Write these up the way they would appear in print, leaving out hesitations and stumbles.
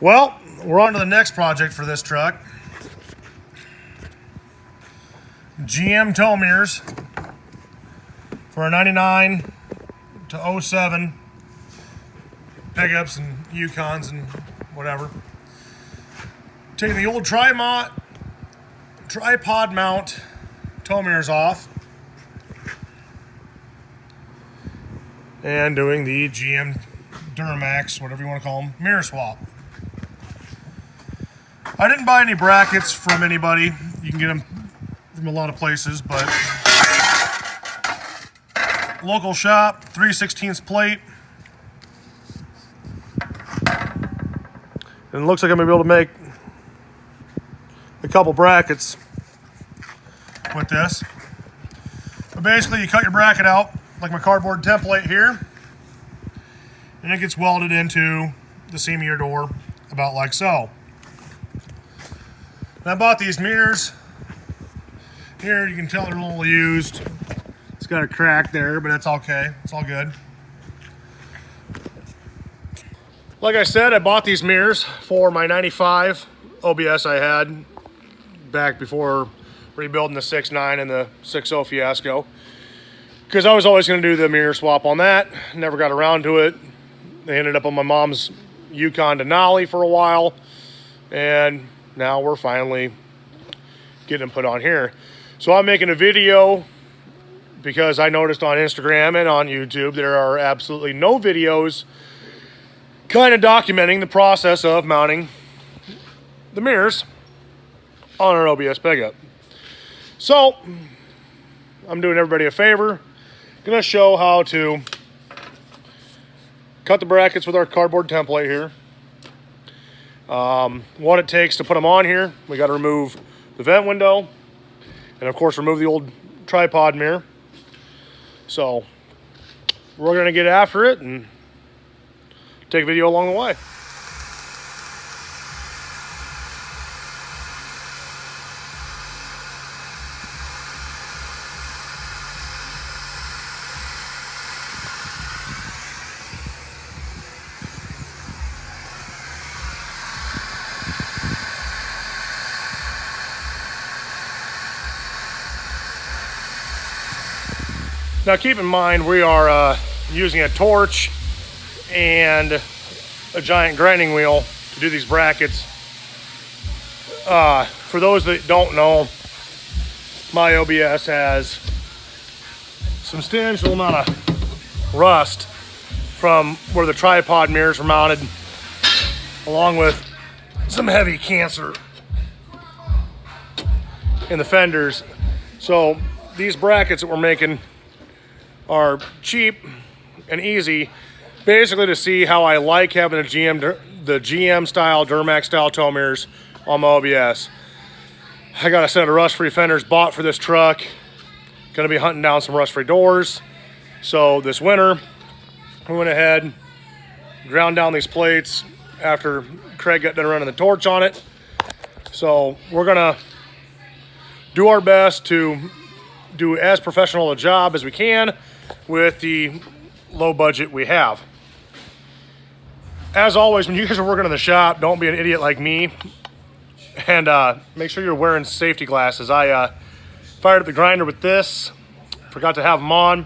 Well, we're on to the next project for this truck. GM tow mirrors for a 99 to 07 pickups and Yukons and whatever. Taking the old tripod mount tow mirrors off and doing the GM Duramax, whatever you want to call them, mirror swap. I didn't buy any brackets from anybody. You can get them from a lot of places, but local shop, 3/16 plate. And it looks like I'm gonna be able to make a couple brackets with this. But basically you cut your bracket out, like my cardboard template here, and it gets welded into the seam of your door, about like so. And I bought these mirrors. Here you can tell they're a little used. It's got a crack there, but it's okay. It's all good. Like I said, I bought these mirrors for my 95 OBS I had back before rebuilding the 6.9 and the 6.0 Fiasco. Because I was always going to do the mirror swap on that. Never got around to it. They ended up on my mom's Yukon Denali for a while. And now we're finally getting them put on here. So I'm making a video because I noticed on Instagram and on YouTube there are absolutely no videos kind of documenting the process of mounting the mirrors on an OBS pickup. So I'm doing everybody a favor. Gonna show how to cut the brackets with our cardboard template here. What it takes to put them on here. We got to remove the vent window and of course remove the old tripod mirror. So we're gonna get after it and take a video along the way. Now keep in mind we are using a torch and a giant grinding wheel to do these brackets. For those that don't know, my OBS has substantial amount of rust from where the tripod mirrors were mounted, along with some heavy cancer in the fenders. So these brackets that we're making are cheap and easy, basically to see how I like having the GM style, Duramax style tow mirrors on my OBS. I got a set of rust-free fenders bought for this truck. Gonna be hunting down some rust-free doors. So this winter, we went ahead, ground down these plates after Craig got done running the torch on it. So we're gonna do our best to do as professional a job as we can with the low budget we have. As always, when you guys are working in the shop, don't be an idiot like me, and make sure you're wearing safety glasses. I fired up the grinder with this, forgot to have them on,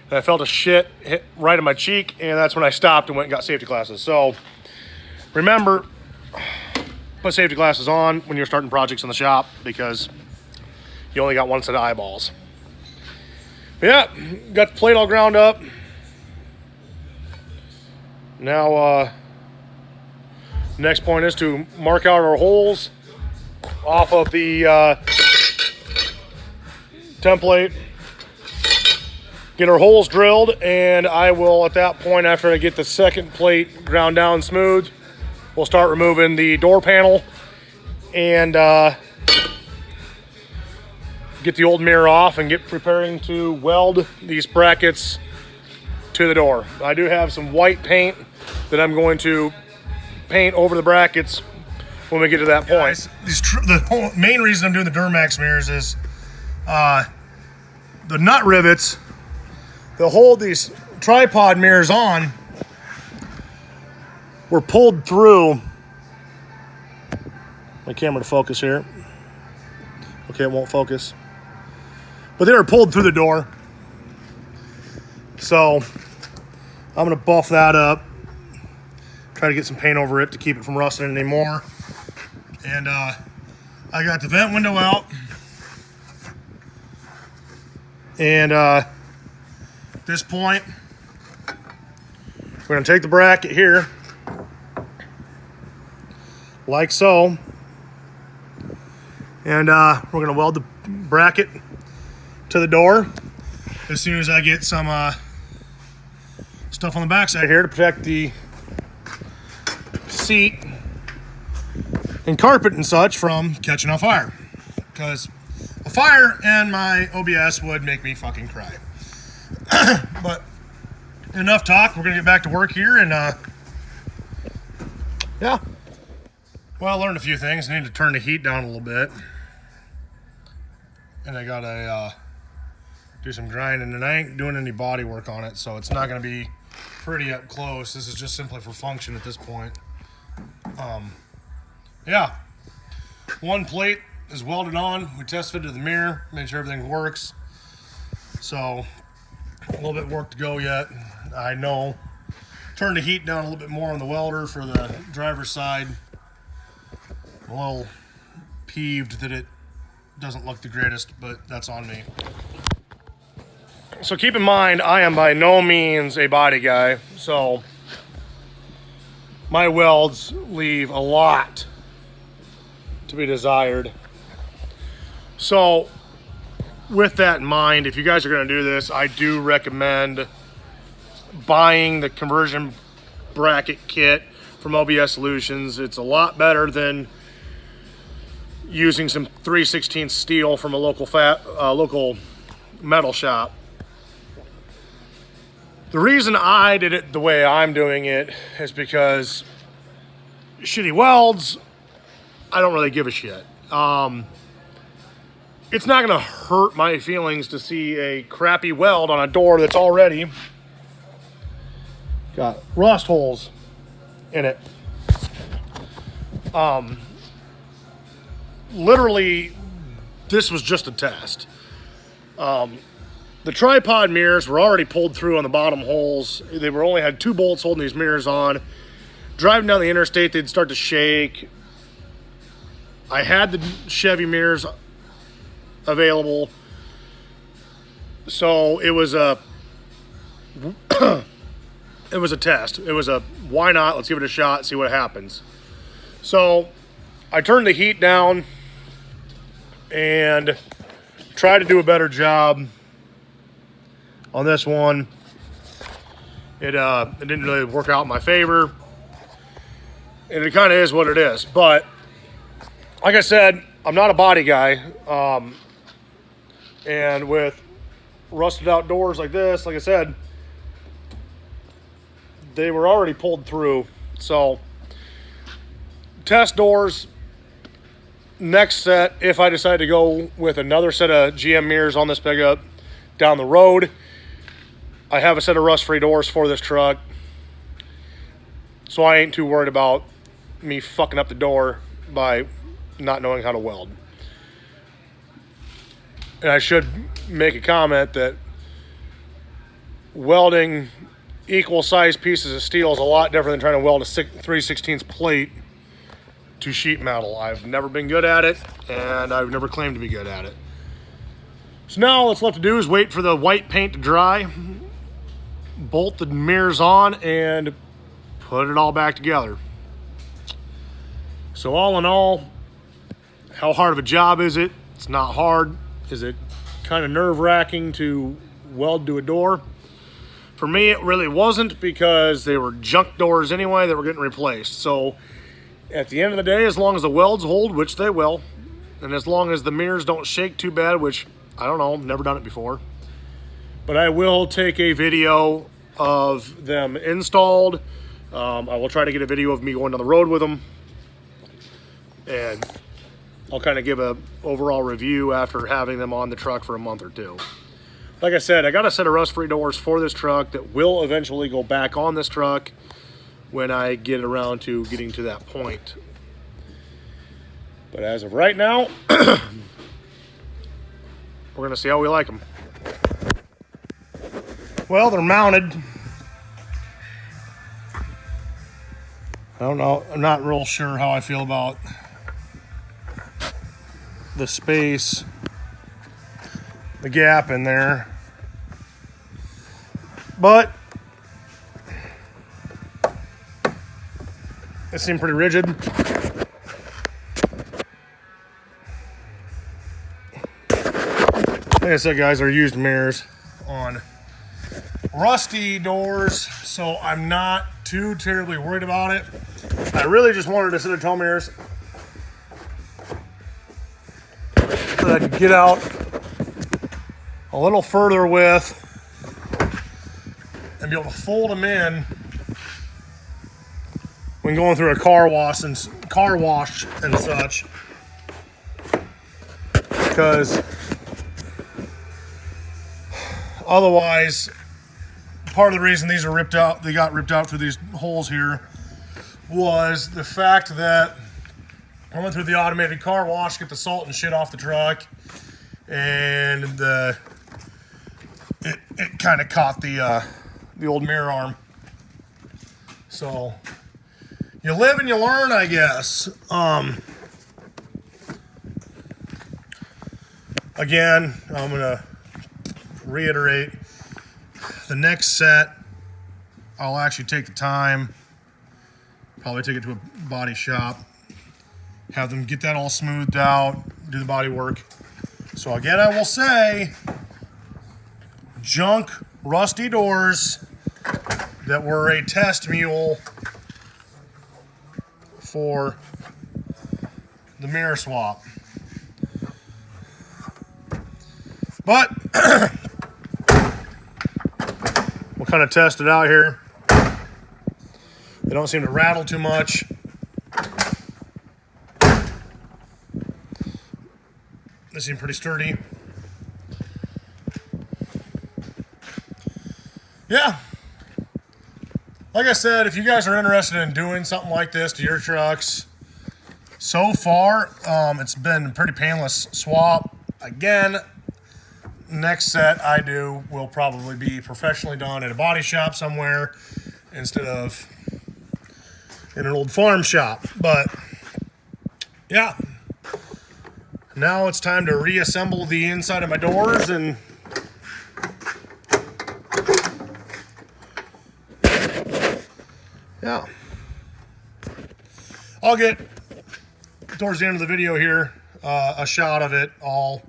and I felt a shit hit right in my cheek, and that's when I stopped and went and got safety glasses. So remember, put safety glasses on when you're starting projects in the shop, because you only got one set of eyeballs. Yeah, got the plate all ground up. Now, next point is to mark out our holes off of the template. Get our holes drilled, and I will, at that point, after I get the second plate ground down smooth, we'll start removing the door panel and get the old mirror off and get preparing to weld these brackets to the door. I do have some white paint that I'm going to paint over the brackets when we get to that point. The whole main reason I'm doing the Duramax mirrors is the nut rivets that hold these tripod mirrors on were pulled through my camera to focus here. Okay, it won't focus. But they were pulled through the door. So I'm gonna buff that up. Try to get some paint over it to keep it from rusting anymore. And I got the vent window out. And at this point, we're gonna take the bracket here, like so. And we're gonna weld the bracket to the door as soon as I get some stuff on the backside here to protect the seat and carpet and such from catching on fire, because a fire in my OBS would make me fucking cry. But enough talk, we're gonna get back to work here. And yeah, well, I learned a few things. I need to turn the heat down a little bit, and I gotta do some grinding, and I ain't doing any body work on it, so it's not gonna be pretty up close. This is just simply for function at this point. Yeah, one plate is welded on. We test fitted the mirror, made sure everything works. So a little bit of work to go yet. I know. Turn the heat down a little bit more on the welder for the driver's side. I'm a little peeved that it doesn't look the greatest, but that's on me. So keep in mind, I am by no means a body guy, so my welds leave a lot to be desired. So with that in mind, if you guys are going to do this, I do recommend buying the conversion bracket kit from OBS Solutions. It's a lot better than using some 3/16 steel from a local metal shop. The reason I did it the way I'm doing it is because shitty welds, I don't really give a shit. It's not gonna hurt my feelings to see a crappy weld on a door that's already got rust holes in it. Literally, this was just a test. The tripod mirrors were already pulled through on the bottom holes. They were only had 2 bolts holding these mirrors on. Driving down the interstate, they'd start to shake. I had the Chevy mirrors available, so it was a it was a test. It was a why not? Let's give it a shot, see what happens. So I turned the heat down and tried to do a better job on this one. It didn't really work out in my favor, and it kind of is what it is. But like I said, I'm not a body guy, and with rusted out doors like this, like I said, they were already pulled through. So test doors. Next set, if I decide to go with another set of GM mirrors on this pickup down the road, I have a set of rust-free doors for this truck, so I ain't too worried about me fucking up the door by not knowing how to weld. And I should make a comment that welding equal-sized pieces of steel is a lot different than trying to weld a 3/16 plate to sheet metal. I've never been good at it, and I've never claimed to be good at it. So now all that's left to do is wait for the white paint to dry, bolt the mirrors on, and put it all back together. So all in all, how hard of a job is it? It's not hard. Is it kind of nerve-wracking to weld to a door? For me, it really wasn't, because they were junk doors anyway that were getting replaced. So at the end of the day, as long as the welds hold, which they will, and as long as the mirrors don't shake too bad, which I don't know, never done it before, but I will take a video of them installed. I will try to get a video of me going down the road with them, and I'll kind of give a overall review after having them on the truck for a month or two. Like I said, I got a set of rust-free doors for this truck that will eventually go back on this truck when I get around to getting to that point. But as of right now, we're gonna see how we like them. Well, they're mounted. I don't know, I'm not real sure how I feel about the space, the gap in there. But it seemed pretty rigid. Like I said, guys, they're used mirrors on rusty doors, so I'm not too terribly worried about it. I really just wanted a set of tow mirrors that I could get out a little further with and be able to fold them in when going through a car wash and such. Because otherwise, part of the reason these are ripped out, they got ripped out through these holes here, was the fact that I went through the automated car wash, get the salt and shit off the truck, and it kind of caught the old mirror arm. So you live and you learn, I guess. Again, I'm gonna reiterate, the next set, I'll actually take the time, probably take it to a body shop, have them get that all smoothed out, do the body work. So again, I will say, junk, rusty doors that were a test mule for the mirror swap. But we'll kind of test it out here. They don't seem to rattle too much. They seem pretty sturdy. Yeah. Like I said, if you guys are interested in doing something like this to your trucks, so far, it's been a pretty painless swap. Again, next set I do will probably be professionally done at a body shop somewhere instead of in an old farm shop. But yeah, now it's time to reassemble the inside of my doors, and yeah, I'll get towards the end of the video here a shot of it all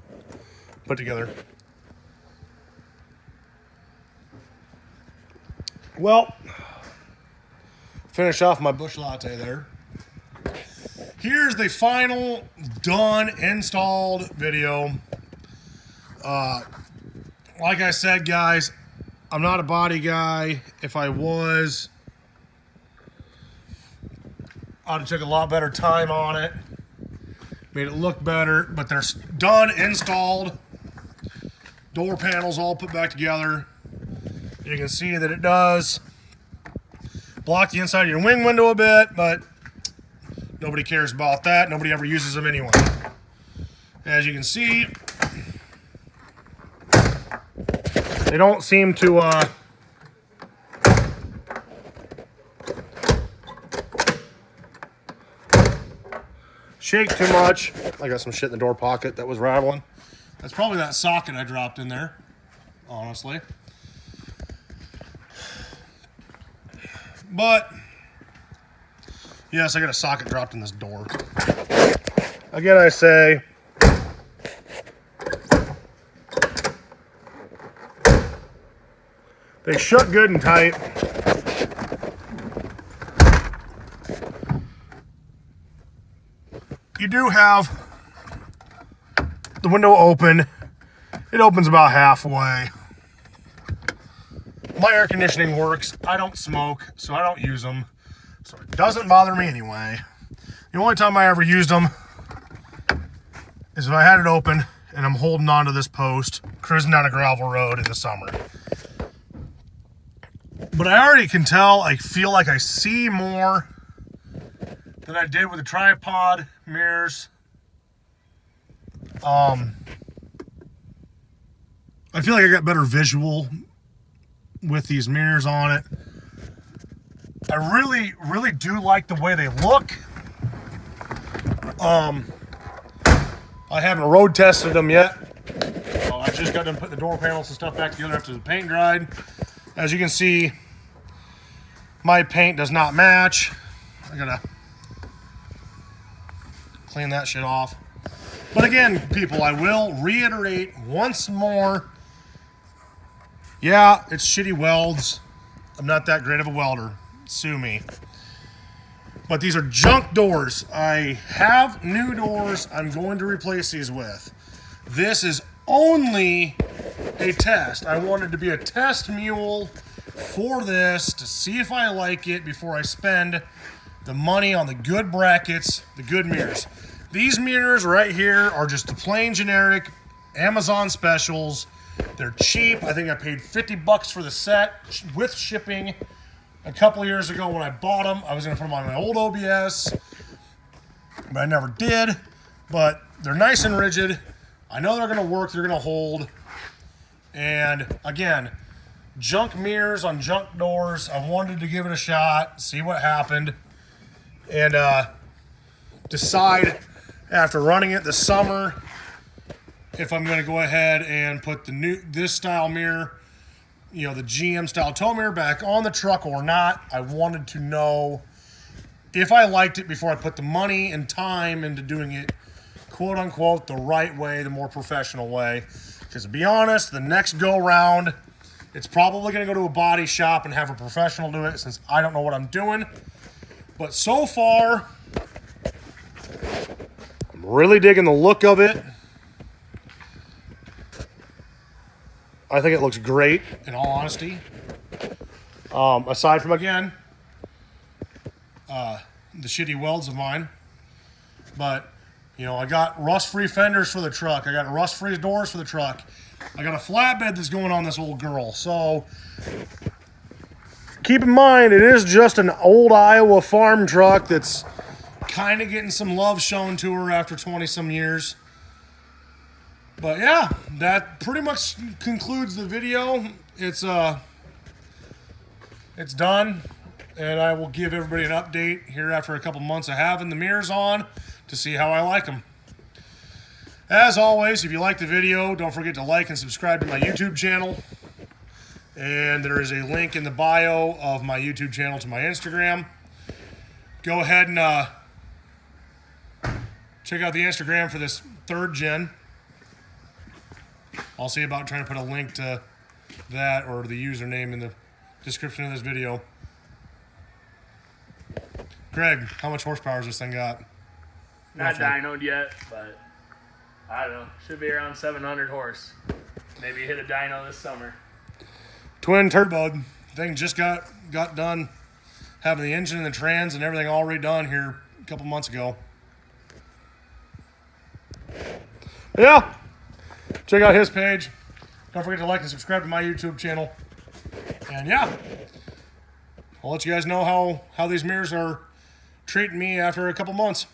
put together. Well, finish off my bush latte there. Here's the final done installed video. Like I said, guys, I'm not a body guy. If I was, I'd have took a lot better time on it, made it look better, but they're done, installed, door panels all put back together. You can see that it does block the inside of your wing window a bit, but nobody cares about that. Nobody ever uses them anyway. As you can see, they don't seem to shake too much. I got some shit in the door pocket that was rattling. That's probably that socket I dropped in there, honestly. But yes, I got a socket dropped in this door. Again, I say, they shut good and tight. You do have the window open. It opens about halfway. My air conditioning works. I don't smoke, so I don't use them. So it doesn't bother me anyway. The only time I ever used them is if I had it open and I'm holding onto this post, cruising down a gravel road in the summer. But I already can tell, I feel like I see more than I did with the tripod mirrors I feel like I got better visual with these mirrors on it. I really do like the way they look. I haven't road tested them yet. I just got them putting the door panels and stuff back together after the paint dried. As you can see, my paint does not match. I gotta clean that shit off. But again, people, I will reiterate once more. Yeah, it's shitty welds. I'm not that great of a welder. Sue me. But these are junk doors. I have new doors I'm going to replace these with. This is only a test. I wanted to be a test mule for this to see if I like it before I spend the money on the good brackets, the good mirrors. These mirrors right here are just the plain generic Amazon specials. They're cheap. I think I paid 50 bucks for the set with shipping. A couple of years ago when I bought them, I was going to put them on my old OBS, but I never did. But they're nice and rigid. I know they're going to work. They're going to hold. And again, junk mirrors on junk doors. I wanted to give it a shot, see what happened, and decide after running it this summer if I'm going to go ahead and put this style mirror, you know, the GM style tow mirror back on the truck or not. I wanted to know if I liked it before I put the money and time into doing it, quote unquote, the right way, the more professional way. Because to be honest, the next go round, it's probably going to go to a body shop and have a professional do it since I don't know what I'm doing. But so far, I'm really digging the look of it. I think it looks great, in all honesty. Aside from, again, the shitty welds of mine. But, you know, I got rust-free fenders for the truck. I got rust-free doors for the truck. I got a flatbed that's going on this old girl. So, keep in mind, it is just an old Iowa farm truck that's kind of getting some love shown to her after 20-some years. But yeah, that pretty much concludes the video. It's done, and I will give everybody an update here after a couple months of having the mirrors on to see how I like them. As always, if you like the video, don't forget to like and subscribe to my YouTube channel. And there is a link in the bio of my YouTube channel to my Instagram. Go ahead and check out the Instagram for this 3rd gen. I'll see about trying to put a link to that or the username in the description of this video. Greg, how much horsepower has this thing got? Not dynoed yet, but I don't know. Should be around 700 horse. Maybe hit a dyno this summer. Twin turbo. Thing just got done having the engine and the trans and everything all redone here a couple months ago. Yeah. Check out his page. Don't forget to like and subscribe to my YouTube channel. And yeah, I'll let you guys know how these mirrors are treating me after a couple months.